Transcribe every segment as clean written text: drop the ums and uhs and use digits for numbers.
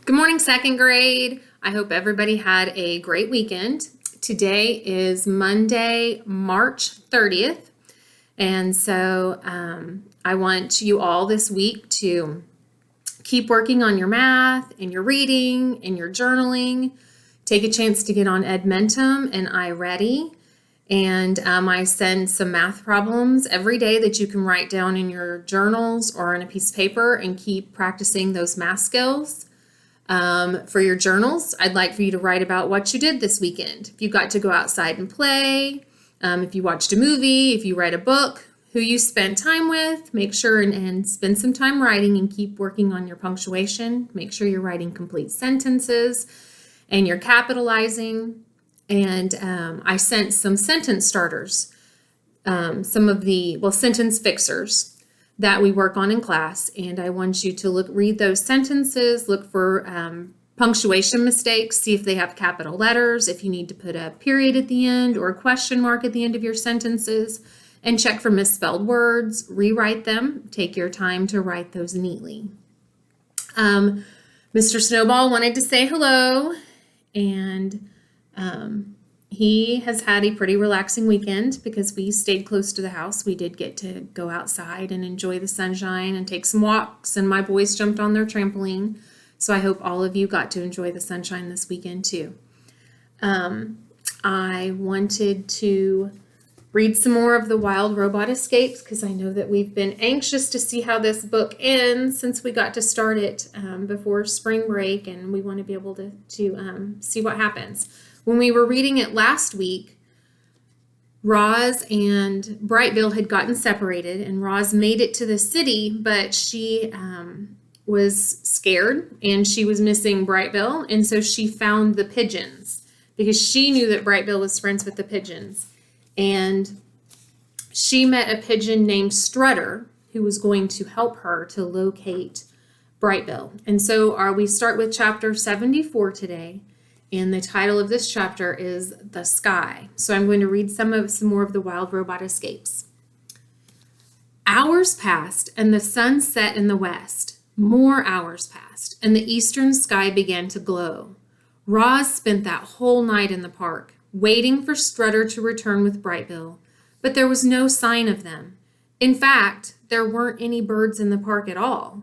Good morning, second grade. I hope everybody had a great weekend. Today is Monday, March 30th. And so I want you all this week to keep working on your math and your reading and your journaling. Take a chance to get on Edmentum and iReady. And I send some math problems every day that you can write down in your journals or on a piece of paper and keep practicing those math skills. For your journals, I'd like for you to write about what you did this weekend. If you got to go outside and play, if you watched a movie, if you read a book, who you spent time with, make sure and spend some time writing and keep working on your punctuation. Make sure you're writing complete sentences and you're capitalizing. And I sent some sentence starters, sentence fixers that we work on in class, and I want you to read those sentences, look for punctuation mistakes, see if they have capital letters, if you need to put a period at the end or a question mark at the end of your sentences, and check for misspelled words, rewrite them, take your time to write those neatly. Mr. Snowball wanted to say hello, and he has had a pretty relaxing weekend because we stayed close to the house. We did get to go outside and enjoy the sunshine and take some walks, and my boys jumped on their trampoline. So I hope all of you got to enjoy the sunshine this weekend too. I wanted to read some more of The Wild Robot Escapes because I know that we've been anxious to see how this book ends since we got to start it before spring break, and we want to be able to see what happens. When we were reading it last week, Roz and Bright Bill had gotten separated, and Roz made it to the city, but she was scared and she was missing Bright Bill, and so she found the pigeons because she knew that Bright Bill was friends with the pigeons. And she met a pigeon named Strutter who was going to help her to locate Bright Bill. And so we start with chapter 74 today. And the title of this chapter is The Sky. So I'm going to read some more of The Wild Robot Escapes. Hours passed, and the sun set in the west. More hours passed, and the eastern sky began to glow. Roz spent that whole night in the park, waiting for Strutter to return with Bright Bill, but there was no sign of them. In fact, there weren't any birds in the park at all.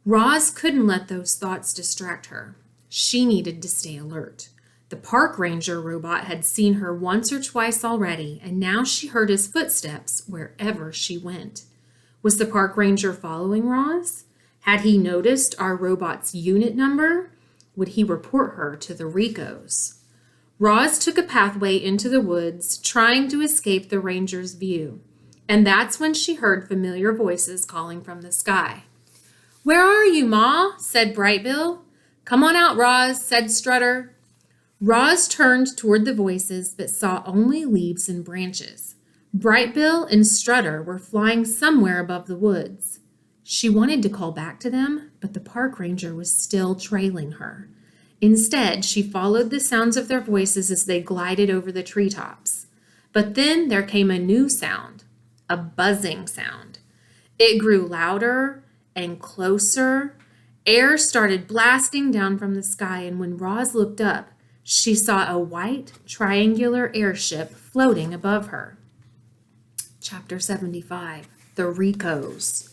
Roz couldn't let those thoughts distract her. She needed to stay alert. The park ranger robot had seen her once or twice already, and now she heard his footsteps wherever she went. Was the park ranger following Roz? Had he noticed our robot's unit number? Would he report her to the Ricos? Roz took a pathway into the woods, trying to escape the ranger's view, and that's when she heard familiar voices calling from the sky. "Where are you, Ma?" said Bright Bill. "Come on out, Roz," said Strutter. Roz turned toward the voices but saw only leaves and branches. Bright Bill and Strutter were flying somewhere above the woods. She wanted to call back to them, but the park ranger was still trailing her. Instead, she followed the sounds of their voices as they glided over the treetops. But then there came a new sound, a buzzing sound. It grew louder and closer. Air started blasting down from the sky, and when Roz looked up, she saw a white, triangular airship floating above her. Chapter 75, The Ricos.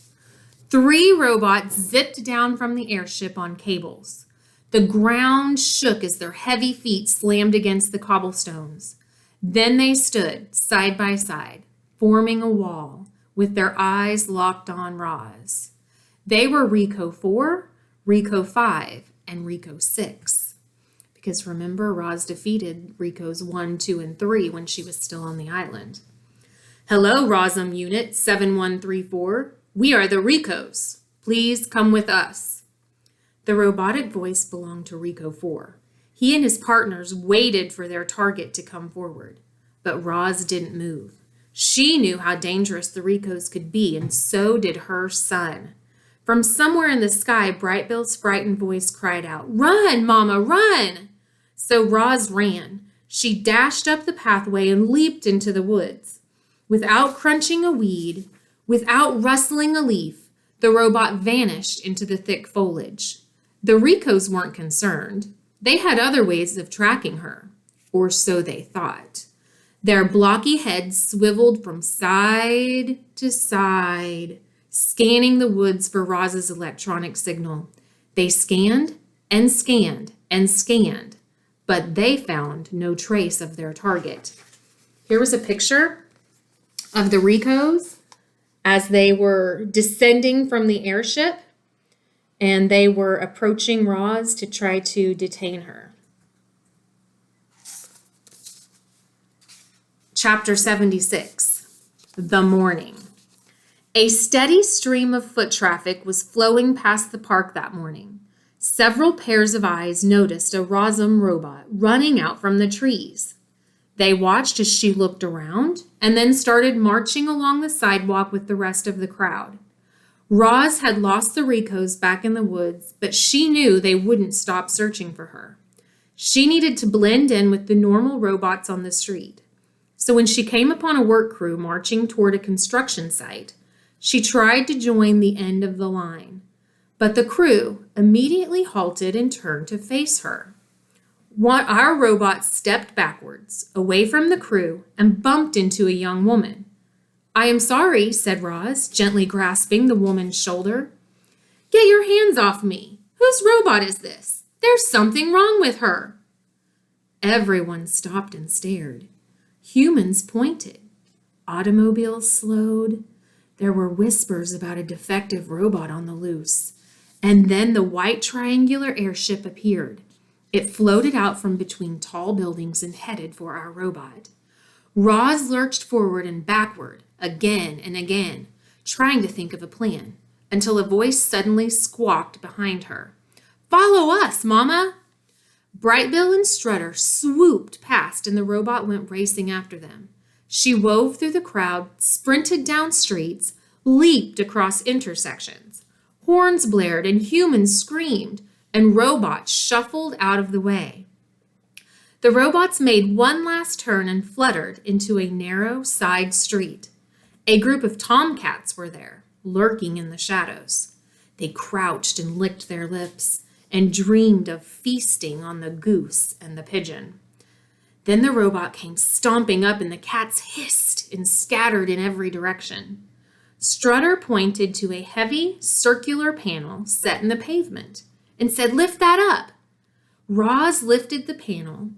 3 robots zipped down from the airship on cables. The ground shook as their heavy feet slammed against the cobblestones. Then they stood side by side, forming a wall, with their eyes locked on Roz. They were Rico 4, Rico 5, and Rico 6. Because remember, Roz defeated Ricos 1, 2, and 3 when she was still on the island. "Hello, Rosum Unit 7134. We are the Ricos. Please come with us." The robotic voice belonged to Rico 4. He and his partners waited for their target to come forward, but Roz didn't move. She knew how dangerous the Ricos could be, and so did her son. From somewhere in the sky, Bright Bill's frightened voice cried out, "Run, Mama, run!" So Roz ran. She dashed up the pathway and leaped into the woods. Without crunching a weed, without rustling a leaf, the robot vanished into the thick foliage. The Ricos weren't concerned. They had other ways of tracking her, or so they thought. Their blocky heads swiveled from side to side, scanning the woods for Roz's electronic signal. They scanned and scanned and scanned, but they found no trace of their target. Here was a picture of the Ricos as they were descending from the airship, and they were approaching Roz to try to detain her. Chapter 76, The Morning. A steady stream of foot traffic was flowing past the park that morning. Several pairs of eyes noticed a Rosum robot running out from the trees. They watched as she looked around and then started marching along the sidewalk with the rest of the crowd. Roz had lost the Ricos back in the woods, but she knew they wouldn't stop searching for her. She needed to blend in with the normal robots on the street. So when she came upon a work crew marching toward a construction site, she tried to join the end of the line. But the crew immediately halted and turned to face her. Our robot stepped backwards, away from the crew, and bumped into a young woman. "I am sorry," said Roz, gently grasping the woman's shoulder. "Get your hands off me. Whose robot is this? There's something wrong with her." Everyone stopped and stared. Humans pointed. Automobiles slowed. There were whispers about a defective robot on the loose. And then the white triangular airship appeared. It floated out from between tall buildings and headed for our robot. Roz lurched forward and backward, again and again, trying to think of a plan, until a voice suddenly squawked behind her. "Follow us, Mama!" Brightbill and Strutter swooped past and the robot went racing after them. She wove through the crowd, sprinted down streets, leaped across intersections. Horns blared and humans screamed, and robots shuffled out of the way. The robots made one last turn and fluttered into a narrow side street. A group of tomcats were there, lurking in the shadows. They crouched and licked their lips and dreamed of feasting on the goose and the pigeon. Then the robot came stomping up and the cats hissed and scattered in every direction. Strutter pointed to a heavy circular panel set in the pavement and said, "Lift that up." Roz lifted the panel.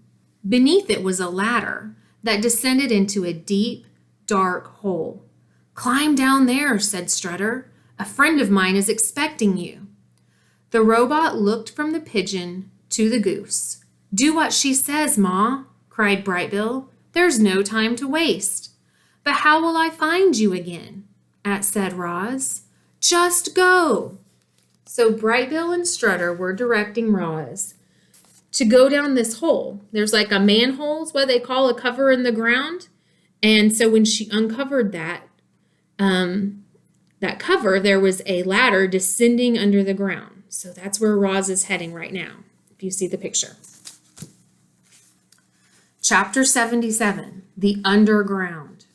Beneath it was a ladder that descended into a deep, dark hole. "Climb down there," said Strutter. "A friend of mine is expecting you." The robot looked from the pigeon to the goose. "Do what she says, Ma," cried Brightbill. "There's no time to waste." "But how will I find you again?" said Roz. "Just go." So Brightbill and Strutter were directing Roz to go down this hole. There's like a manhole, is what they call a cover in the ground. And so when she uncovered that cover, there was a ladder descending under the ground. So that's where Roz is heading right now, if you see the picture. Chapter 77, The Underground.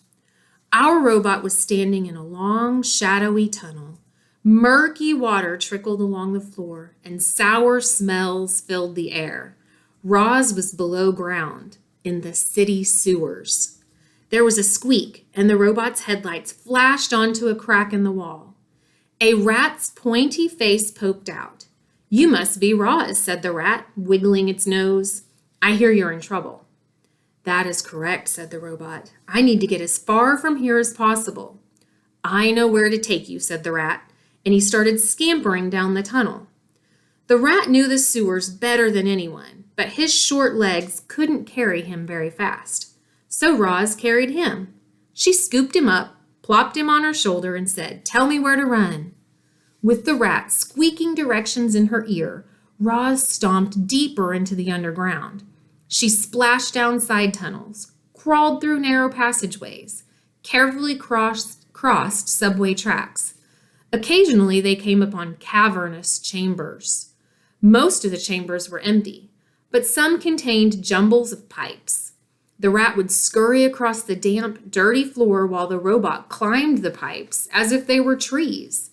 Our robot was standing in a long, shadowy tunnel. Murky water trickled along the floor, and sour smells filled the air. Roz was below ground, in the city sewers. There was a squeak, and the robot's headlights flashed onto a crack in the wall. A rat's pointy face poked out. "You must be Roz," said the rat, wiggling its nose. "I hear you're in trouble." "That is correct," said the robot. "I need to get as far from here as possible." "I know where to take you," said the rat, and he started scampering down the tunnel. The rat knew the sewers better than anyone, but his short legs couldn't carry him very fast. So Roz carried him. She scooped him up, plopped him on her shoulder, and said, "Tell me where to run." With the rat squeaking directions in her ear, Roz stomped deeper into the underground. She splashed down side tunnels, crawled through narrow passageways, carefully crossed subway tracks. Occasionally, they came upon cavernous chambers. Most of the chambers were empty, but some contained jumbles of pipes. The rat would scurry across the damp, dirty floor while the robot climbed the pipes as if they were trees.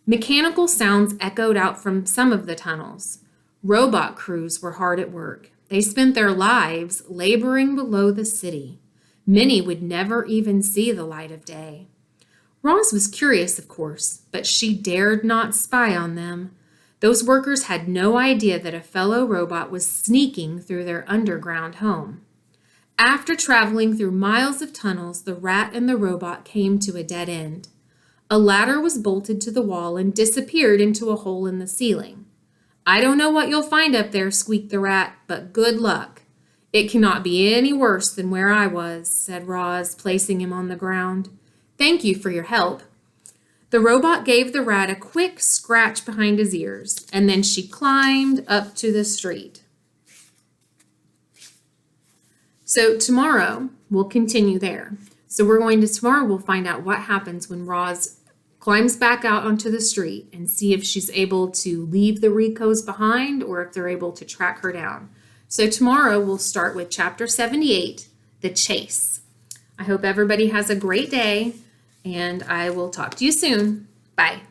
Mechanical sounds echoed out from some of the tunnels. Robot crews were hard at work. They spent their lives laboring below the city. Many would never even see the light of day. Roz was curious, of course, but she dared not spy on them. Those workers had no idea that a fellow robot was sneaking through their underground home. After traveling through miles of tunnels, the rat and the robot came to a dead end. A ladder was bolted to the wall and disappeared into a hole in the ceiling. "I don't know what you'll find up there," squeaked the rat, "but good luck." "It cannot be any worse than where I was," said Roz, placing him on the ground. "Thank you for your help." The robot gave the rat a quick scratch behind his ears, and then she climbed up to the street. So tomorrow, we'll continue there. Tomorrow we'll find out what happens when Roz climbs back out onto the street and see if she's able to leave the Ricos behind or if they're able to track her down. So tomorrow we'll start with chapter 78, The Chase. I hope everybody has a great day, and I will talk to you soon. Bye.